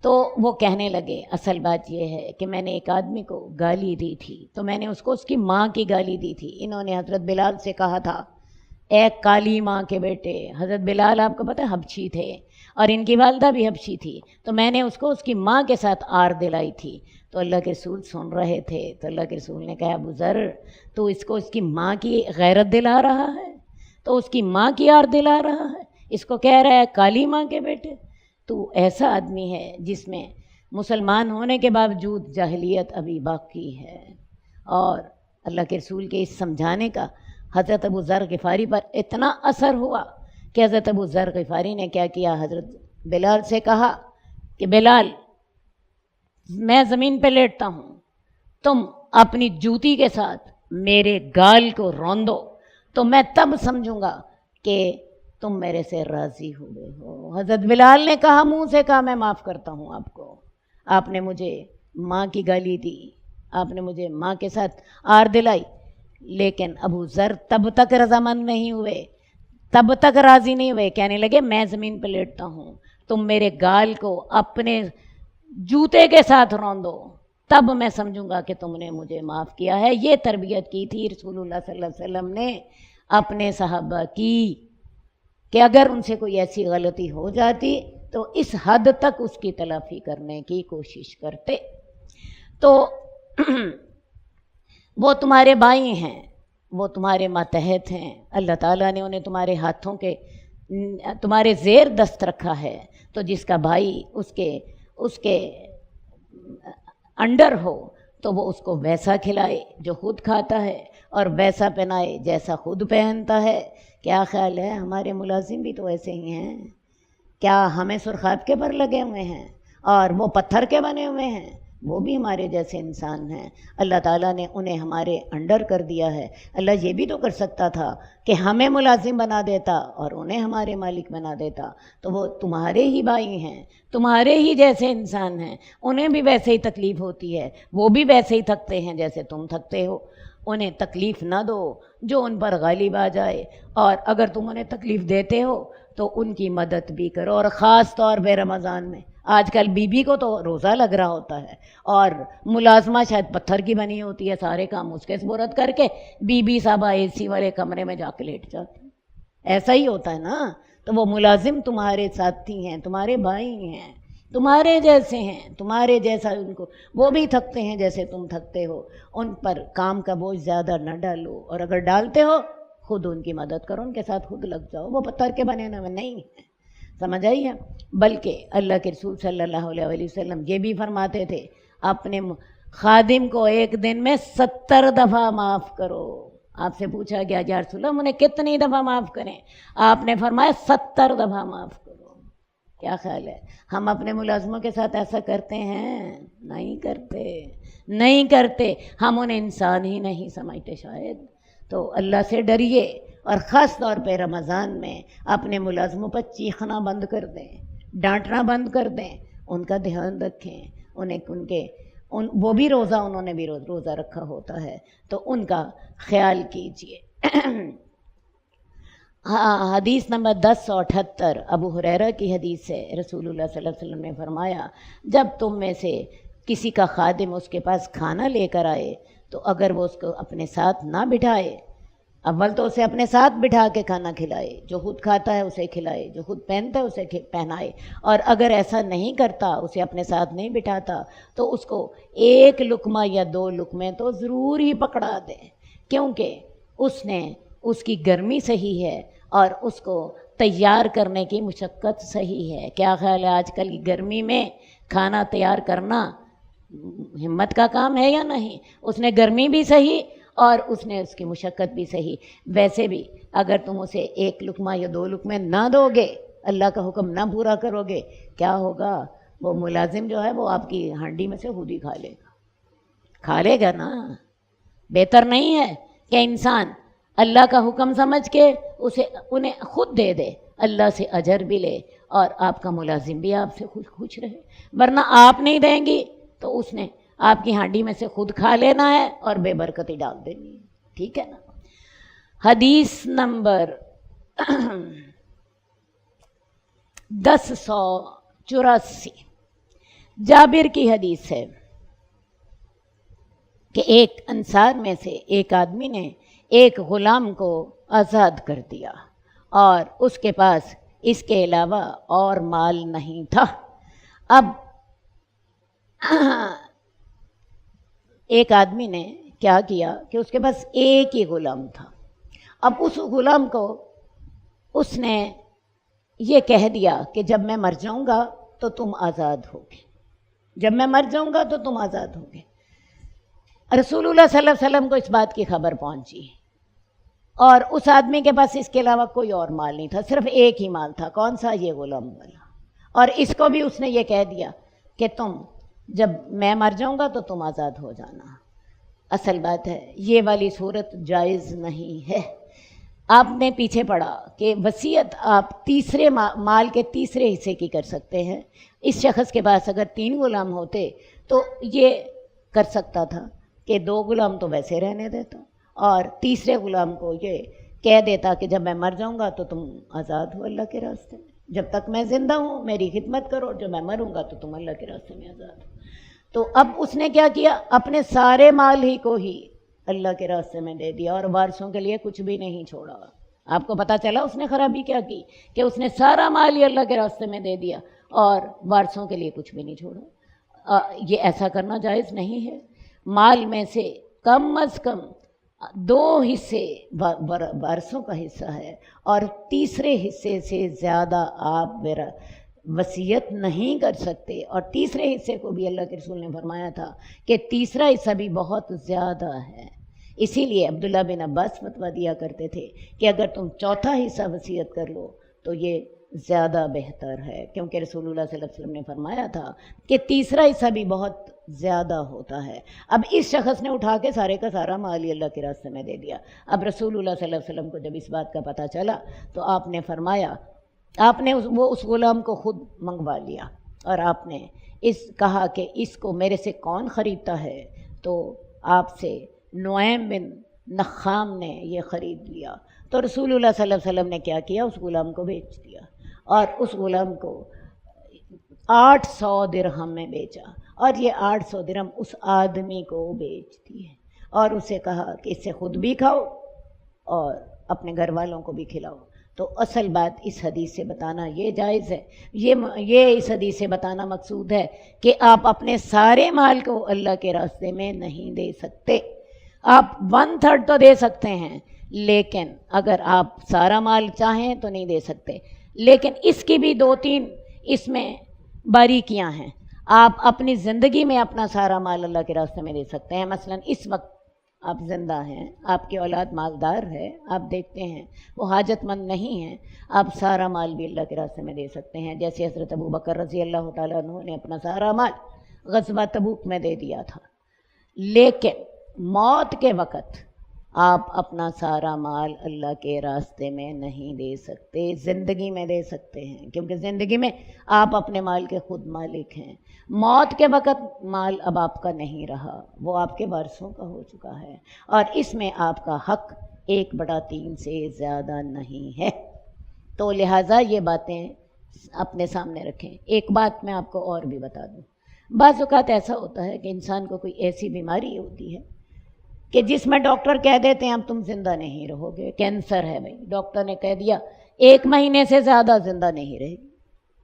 تو وہ کہنے لگے اصل بات یہ ہے کہ میں نے ایک آدمی کو گالی دی تھی، تو میں نے اس کو اس کی ماں کی گالی دی تھی۔ انہوں نے حضرت بلال سے کہا تھا اے کالی ماں کے بیٹے، حضرت بلال آپ کو پتہ ہے حبشی تھے اور ان کی والدہ بھی حبشی تھی، تو میں نے اس کو اس کی ماں کے ساتھ آر دلائی تھی۔ تو اللہ کے رسول سن رہے تھے، تو اللہ کے رسول نے کہا ابو ذر تو اس کو اس کی ماں کی غیرت دلا رہا ہے، تو اس کی ماں کی آر دلا رہا ہے، اس کو کہہ رہا ہے کالی ماں کے بیٹے۔ تو ایسا آدمی ہے جس میں مسلمان ہونے کے باوجود جاہلیت ابھی باقی ہے۔ اور اللہ کے رسول کے اس سمجھانے کا حضرت ابو ذر غفاری پر اتنا اثر ہوا کہ حضرت ابو ذر غفاری نے کیا کیا، حضرت بلال سے کہا کہ بلال میں زمین پہ لیٹتا ہوں، تم اپنی جوتی کے ساتھ میرے گال کو روندو تو میں تب سمجھوں گا کہ تم میرے سے راضی ہوئے ہو۔ حضرت بلال نے کہا، منہ سے کہا میں معاف کرتا ہوں آپ کو، آپ نے مجھے ماں کی گالی دی، آپ نے مجھے ماں کے ساتھ آر دلائی، لیکن ابو ذر تب تک رضامند نہیں ہوئے، تب تک راضی نہیں ہوئے، کہنے لگے میں زمین پہ لیٹتا ہوں، تم میرے گال کو اپنے جوتے کے ساتھ روندو تب میں سمجھوں گا کہ تم نے مجھے معاف کیا ہے۔ یہ تربیت کی تھی رسول اللہ صلی اللہ علیہ وسلم نے اپنے صحابہ کی کہ اگر ان سے کوئی ایسی غلطی ہو جاتی تو اس حد تک اس کی تلافی کرنے کی کوشش کرتے۔ تو وہ تمہارے بھائی ہیں، وہ تمہارے ماتحت ہیں، اللہ تعالیٰ نے انہیں تمہارے ہاتھوں کے تمہارے زیر دست رکھا ہے، تو جس کا بھائی اس کے انڈر ہو تو وہ اس کو ویسا کھلائے جو خود کھاتا ہے اور ویسا پہنائے جیسا خود پہنتا ہے۔ کیا خیال ہے، ہمارے ملازم بھی تو ایسے ہی ہیں؟ کیا ہمیں سرخاب کے پر لگے ہوئے ہیں اور وہ پتھر کے بنے ہوئے ہیں؟ وہ بھی ہمارے جیسے انسان ہیں۔ اللہ تعالیٰ نے انہیں ہمارے انڈر کر دیا ہے۔ اللہ یہ بھی تو کر سکتا تھا کہ ہمیں ملازم بنا دیتا اور انہیں ہمارے مالک بنا دیتا، تو وہ تمہارے ہی بھائی ہیں، تمہارے ہی جیسے انسان ہیں، انہیں بھی ویسے ہی تکلیف ہوتی ہے، وہ بھی ویسے ہی تھکتے ہیں جیسے تم تھکتے ہو۔ انہیں تکلیف نہ دو جو ان پر غالب آ جائے، اور اگر تم انہیں تکلیف دیتے ہو تو ان کی مدد بھی کرو، اور خاص طور پہ رمضان میں۔ آج کل بی بی کو تو روزہ لگ رہا ہوتا ہے اور ملازمہ شاید پتھر کی بنی ہوتی ہے، سارے کام اس کے سپرد کر کے بی بی صاحبہ اے سی والے کمرے میں جا کے لیٹ جاتے ہیں۔ ایسا ہی ہوتا ہے نا، تو وہ ملازم تمہارے ساتھی ہیں، تمہارے بھائی ہیں، تمہارے جیسے ہیں، تمہارے جیسا ان کو، وہ بھی تھکتے ہیں جیسے تم تھکتے ہو۔ ان پر کام کا بوجھ زیادہ نہ ڈالو، اور اگر ڈالتے ہو خود ان کی مدد کرو، ان کے ساتھ خود لگ جاؤ، وہ پتھر کے بنے ہوئے نہیں ہیں، سمجھ آئی ہے؟ بلکہ اللہ کے رسول صلی اللہ علیہ وسلم یہ بھی فرماتے تھے، اپنے خادم کو ایک دن میں 70 دفعہ معاف کرو۔ آپ سے پوچھا گیا یا رسول اللہ انہیں کتنی دفعہ معاف کریں؟ آپ نے فرمایا 70 دفعہ معاف کرو۔ کیا خیال ہے، ہم اپنے ملازموں کے ساتھ ایسا کرتے ہیں؟ نہیں کرتے، ہم انہیں انسان ہی نہیں سمجھتے شاید۔ تو اللہ سے ڈریے، اور خاص طور پہ رمضان میں اپنے ملازموں پر چیخنا بند کر دیں، ڈانٹنا بند کر دیں، ان کا دھیان رکھیں، وہ بھی روزہ، انہوں نے بھی روزہ رکھا ہوتا ہے، تو ان کا خیال کیجیے۔ حدیث نمبر 1078 ابو ہریرہ کی حدیث ہے، رسول اللہ صلی اللہ علیہ وسلم نے فرمایا، جب تم میں سے کسی کا خادم اس کے پاس کھانا لے کر آئے تو اگر وہ اس کو اپنے ساتھ نہ بٹھائے، اول تو اسے اپنے ساتھ بٹھا کے کھانا کھلائے، جو خود کھاتا ہے اسے کھلائے، جو خود پہنتا ہے اسے پہنائے، اور اگر ایسا نہیں کرتا، اسے اپنے ساتھ نہیں بٹھاتا، تو اس کو 1 لقمہ یا 2 لقمے تو ضرور ہی پکڑا دے، کیونکہ اس کی گرمی صحیح ہے اور اس کو تیار کرنے کی مشقت صحیح ہے۔ کیا خیال ہے، آج کل کی گرمی میں کھانا تیار کرنا ہمت کا کام ہے یا نہیں؟ اس نے گرمی بھی صحیح اور اس نے اس کی مشقت بھی صحیح۔ ویسے بھی اگر تم اسے 1 لقمہ یا 2 لقمے نہ دو گے، اللہ کا حکم نہ پورا کرو گے، کیا ہوگا؟ وہ ملازم جو ہے وہ آپ کی ہانڈی میں سے خود ہی کھا لے گا نا۔ بہتر نہیں ہے کہ انسان اللہ کا حکم سمجھ کے انہیں خود دے دے، اللہ سے اجر بھی لے اور آپ کا ملازم بھی آپ سے خوش رہے، ورنہ آپ نہیں دیں گی تو اس نے آپ کی ہانڈی میں سے خود کھا لینا ہے اور بے برکتی ڈال دینی ہے، ٹھیک ہے نا؟ حدیث نمبر 1084 جابر کی حدیث ہے کہ ایک انصار میں سے ایک آدمی نے ایک غلام کو آزاد کر دیا اور اس کے پاس اس کے علاوہ اور مال نہیں تھا۔ اب ایک آدمی نے کیا کیا کہ اس کے پاس ایک ہی غلام تھا۔ اب اس غلام کو اس نے یہ کہہ دیا کہ جب میں مر جاؤں گا تو تم آزاد ہوگے، جب میں مر جاؤں گا تو تم آزاد ہوگے۔ رسول اللہ صلی اللہ علیہ وسلم کو اس بات کی خبر پہنچی، اور اس آدمی کے پاس اس کے علاوہ کوئی اور مال نہیں تھا، صرف ایک ہی مال تھا۔ کون سا؟ یہ غلام والا۔ اور اس کو بھی اس نے یہ کہہ دیا کہ تم جب میں مر جاؤں گا تو تم آزاد ہو جانا۔ اصل بات ہے یہ والی صورت جائز نہیں ہے۔ آپ نے پیچھے پڑھا کہ وصیت آپ تیسرے مال کے تیسرے حصے کی کر سکتے ہیں۔ اس شخص کے پاس اگر 3 غلام ہوتے تو یہ کر سکتا تھا کہ 2 غلام تو ویسے رہنے دیتا اور تیسرے غلام کو یہ کہہ دیتا کہ جب میں مر جاؤں گا تو تم آزاد ہو اللہ کے راستے میں، جب تک میں زندہ ہوں میری خدمت کرو، جب میں مروں گا تو تم اللہ کے راستے میں آزاد ہو۔ تو اب اس نے کیا کیا؟ اپنے سارے مال ہی کو ہی اللہ کے راستے میں دے دیا اور وارثوں کے لیے کچھ بھی نہیں چھوڑا۔ آپ کو پتہ چلا اس نے خرابی کیا کی کہ اس نے سارا مال ہی اللہ کے راستے میں دے دیا اور وارثوں کے لیے کچھ بھی نہیں چھوڑا۔ یہ ایسا کرنا جائز نہیں ہے۔ مال میں سے کم از کم 2 حصے وارثوں کا حصہ ہے اور تیسرے حصے سے زیادہ آپ میرا وصیت نہیں کر سکتے، اور تیسرے حصے کو بھی اللہ کے رسول نے فرمایا تھا کہ تیسرا حصہ بھی بہت زیادہ ہے۔ اسی لیے عبداللہ بن عباس فتویٰ دیا کرتے تھے کہ اگر تم چوتھا حصہ وصیت کر لو تو یہ زیادہ بہتر ہے، کیونکہ رسول اللہ صلی اللہ علیہ وسلم نے فرمایا تھا کہ تیسرا حصہ بھی بہت زیادہ ہوتا ہے۔ اب اس شخص نے اٹھا کے سارے کا سارا مال ہی اللہ کے راستے میں دے دیا۔ اب رسول اللہ صلی اللہ علیہ وسلم کو جب اس بات کا پتہ چلا تو آپ نے فرمایا، آپ نے اس غلام کو خود منگوا لیا اور آپ نے کہا کہ اس کو میرے سے کون خریدتا ہے؟ تو آپ سے نعیم بن نخام نے یہ خرید لیا۔ تو رسول اللہ صلی اللہ علیہ وسلم نے کیا کیا؟ اس غلام کو بیچ دیا اور اس غلام کو 800 درہم میں بیچا، اور یہ 800 درہم اس آدمی کو بیچ دیے اور اسے کہا کہ اس سے خود بھی کھاؤ اور اپنے گھر والوں کو بھی کھلاؤ۔ تو اصل بات اس حدیث سے بتانا یہ جائز ہے، یہ اس حدیث سے بتانا مقصود ہے کہ آپ اپنے سارے مال کو اللہ کے راستے میں نہیں دے سکتے۔ آپ 1/3 تو دے سکتے ہیں، لیکن اگر آپ سارا مال چاہیں تو نہیں دے سکتے۔ لیکن اس کی بھی 2-3 اس میں باریکیاں ہیں۔ آپ اپنی زندگی میں اپنا سارا مال اللہ کے راستے میں دے سکتے ہیں۔ مثلا اس وقت آپ زندہ ہیں، آپ کی اولاد مالدار ہے، آپ دیکھتے ہیں وہ حاجت مند نہیں ہیں، آپ سارا مال بھی اللہ کے راستے میں دے سکتے ہیں، جیسے حضرت ابوبکر رضی اللہ تعالیٰ عنہ نے اپنا سارا مال غزوہ تبوک میں دے دیا تھا۔ لیکن موت کے وقت آپ اپنا سارا مال اللہ کے راستے میں نہیں دے سکتے، زندگی میں دے سکتے ہیں، کیونکہ زندگی میں آپ اپنے مال کے خود مالک ہیں۔ موت کے وقت مال اب آپ کا نہیں رہا، وہ آپ کے وارثوں کا ہو چکا ہے، اور اس میں آپ کا حق 1/3 سے زیادہ نہیں ہے۔ تو لہٰذا یہ باتیں اپنے سامنے رکھیں۔ ایک بات میں آپ کو اور بھی بتا دوں، بعض اوقات ایسا ہوتا ہے کہ انسان کو کوئی ایسی بیماری ہوتی ہے کہ جس میں ڈاکٹر کہہ دیتے ہیں اب تم زندہ نہیں رہو گے، کینسر ہے بھائی، ڈاکٹر نے کہہ دیا 1 مہینے سے زیادہ زندہ نہیں رہے گی،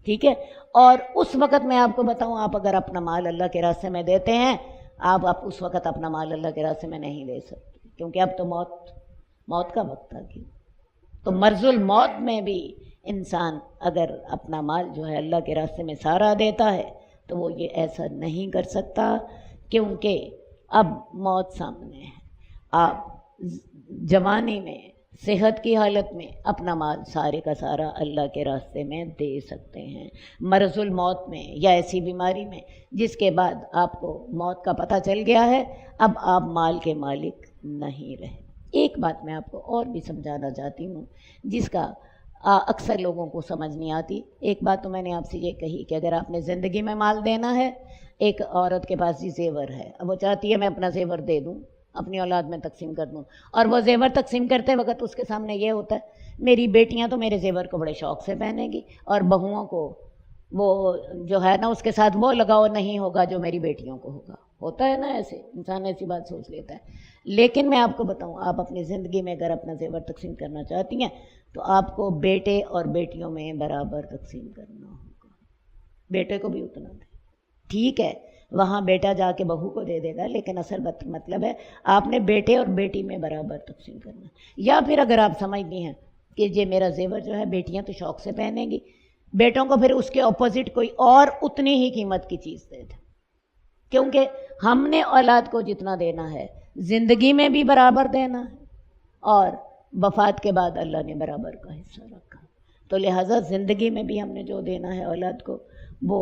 ٹھیک ہے؟ اور اس وقت میں آپ کو بتاؤں، آپ اگر اپنا مال اللہ کے راستے میں دیتے ہیں، آپ اس وقت اپنا مال اللہ کے راستے میں نہیں دے سکتے، کیونکہ اب تو موت کا وقت آ گیا۔ تو مرض الموت میں بھی انسان اگر اپنا مال جو ہے اللہ کے راستے میں سارا دیتا ہے تو وہ یہ ایسا نہیں کر سکتا، کیونکہ اب موت سامنے ہے۔ آپ جوانی میں صحت کی حالت میں اپنا مال سارے کا سارا اللہ کے راستے میں دے سکتے ہیں۔ مرض الموت میں یا ایسی بیماری میں جس کے بعد آپ کو موت کا پتہ چل گیا ہے، اب آپ مال کے مالک نہیں رہے۔ ایک بات میں آپ کو اور بھی سمجھانا چاہتی ہوں جس کا اکثر لوگوں کو سمجھ نہیں آتی۔ ایک بات تو میں نے آپ سے یہ کہی کہ اگر آپ نے زندگی میں مال دینا ہے، ایک عورت کے پاس زیور ہے، اب وہ چاہتی ہے میں اپنا زیور دے دوں، اپنی اولاد میں تقسیم کر دوں، اور وہ زیور تقسیم کرتے وقت اس کے سامنے یہ ہوتا ہے میری بیٹیاں تو میرے زیور کو بڑے شوق سے پہنیں گی اور بہوؤں کو وہ جو ہے نا اس کے ساتھ وہ لگاؤ نہیں ہوگا جو میری بیٹیوں کو ہوتا ہے نا، ایسے انسان ایسی بات سوچ لیتا ہے۔ لیکن میں آپ کو بتاؤں، آپ اپنی زندگی میں اگر اپنا زیور تقسیم کرنا چاہتی ہیں تو آپ کو بیٹے اور بیٹیوں میں برابر تقسیم کرنا ہوگا، بیٹے کو بھی اتنا دیں، ٹھیک ہے؟ وہاں بیٹا جا کے بہو کو دے دے گا، لیکن اصل مطلب ہے آپ نے بیٹے اور بیٹی میں برابر تقسیم کرنا۔ یا پھر اگر آپ سمجھتی ہیں کہ یہ میرا زیور جو ہے بیٹیاں تو شوق سے پہنیں گی، بیٹوں کو پھر اس کے اپوزٹ کوئی اور اتنی ہی قیمت کی چیز دے دیں، کیونکہ ہم نے اولاد کو جتنا دینا ہے زندگی میں بھی برابر دینا ہے اور وفات کے بعد اللہ نے برابر کا حصہ رکھا، تو لہٰذا زندگی میں بھی ہم نے جو دینا ہے اولاد کو وہ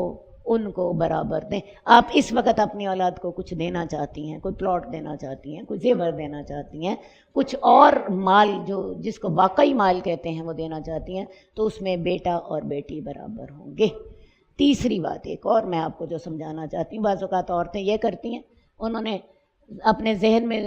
ان کو برابر دیں۔ آپ اس وقت اپنی اولاد کو کچھ دینا چاہتی ہیں، کوئی پلاٹ دینا چاہتی ہیں، کوئی زیور دینا چاہتی ہیں، کچھ اور مال جو جس کو واقعی مال کہتے ہیں وہ دینا چاہتی ہیں، تو اس میں بیٹا اور بیٹی برابر ہوں گے۔ تیسری بات ایک اور میں آپ کو جو سمجھانا چاہتی ہوں، بعض اوقات عورتیں یہ کرتی ہیں، انہوں نے اپنے ذہن میں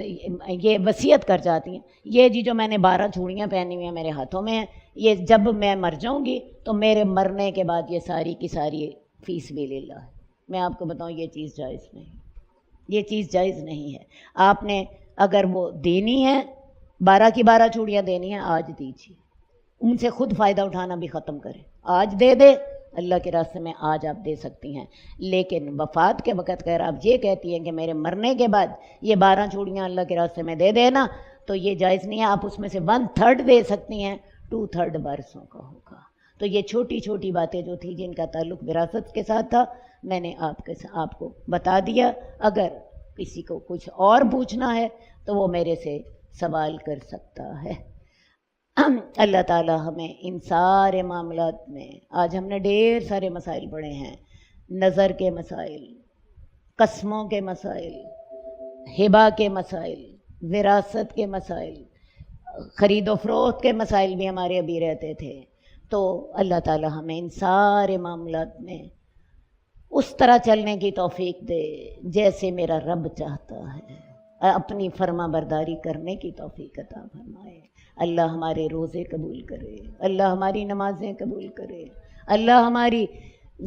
یہ وصیت کر جاتی ہیں، یہ جی جو میں نے 12 چوڑیاں پہنی ہوئی ہیں میرے ہاتھوں میں ہیں، یہ جب میں مر جاؤں گی تو میرے مرنے کے بعد یہ ساری کی ساری فی سبیل اللہ ہے۔ میں آپ کو بتاؤں یہ چیز جائز نہیں، یہ چیز جائز نہیں ہے۔ آپ نے اگر وہ دینی ہے 12 کی 12 چوڑیاں دینی ہیں، آج دیجیے، ان سے خود فائدہ اٹھانا بھی ختم کریں، آج دے دے، اللہ کے راستے میں آج آپ دے سکتی ہیں، لیکن وفات کے وقت اگر آپ یہ کہتی ہیں کہ میرے مرنے کے بعد یہ 12 چوڑیاں اللہ کے راستے میں دے دینا، تو یہ جائز نہیں ہے۔ آپ اس میں سے 1/3 دے سکتی ہیں، 2/3 وارثوں کا ہوگا۔ تو یہ چھوٹی چھوٹی باتیں جو تھی جن کا تعلق وراثت کے ساتھ تھا، میں نے آپ کو بتا دیا۔ اگر کسی کو کچھ اور پوچھنا ہے تو وہ میرے سے سوال کر سکتا ہے۔ اللہ تعالیٰ ہمیں ان سارے معاملات میں، آج ہم نے ڈھیر سارے مسائل پڑھے ہیں، نظر کے مسائل، قسموں کے مسائل، ہبہ کے مسائل، وراثت کے مسائل، خرید و فروخت کے مسائل بھی ہمارے ابھی رہتے تھے۔ تو اللہ تعالیٰ ہمیں ان سارے معاملات میں اس طرح چلنے کی توفیق دے جیسے میرا رب چاہتا ہے، اپنی فرما برداری کرنے کی توفیق عطا فرمائے۔ اللہ ہمارے روزے قبول کرے، اللہ ہماری نمازیں قبول کرے، اللہ ہماری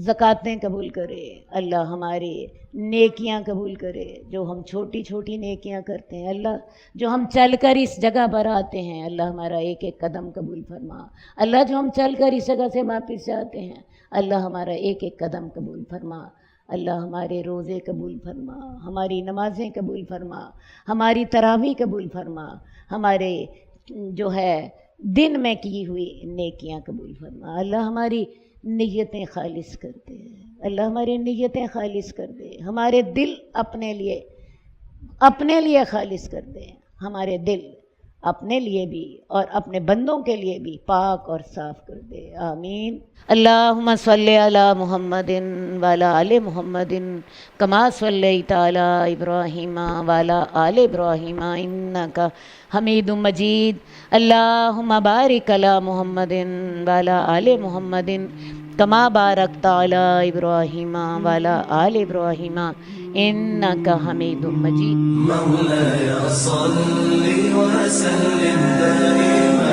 زکوٰتیں قبول کرے، اللہ ہماری نیکیاں قبول کرے، جو ہم چھوٹی چھوٹی نیکیاں کرتے ہیں، اللہ جو ہم چل کر اس جگہ پر آتے ہیں، اللہ ہمارا ایک ایک قدم قبول فرما، اللہ جو ہم چل کر اس جگہ سے واپس جاتے ہیں، اللہ ہمارا ایک ایک قدم قبول فرما، اللہ ہمارے روزے قبول فرما، ہماری نمازیں قبول فرما، ہماری تراویح قبول فرما، ہمارے جو ہے دن میں کی ہوئی نیکیاں قبول فرما، اللہ ہماری نیتیں خالص کر دے، اللہ ہماری نیتیں خالص کر دے، ہمارے دل اپنے لیے خالص کر دے، ہمارے دل اپنے لیے بھی اور اپنے بندوں کے لیے بھی پاک اور صاف کر دے، آمین۔ اللہم صلی علی محمد وعلی آل محمد کما صلیت علی ابراہیم وعلی آل ابراہیم انک حمید مجید۔ اللہم بارک علی محمد وعلی آل محمد کما بارکت علی ابراہیم وعلی آل ابراہیم انک حمید مجید۔ مولاي صل وسلم دائما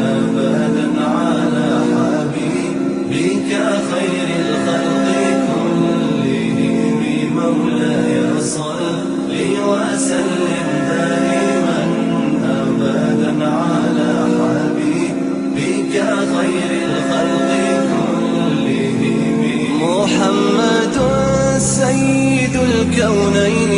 ابدا على حبيبك خير الخلق كلهم، مولاي صل وسلم دائما ابدا على حبيبك خير الخلق كلهم، محمد سيد الكونين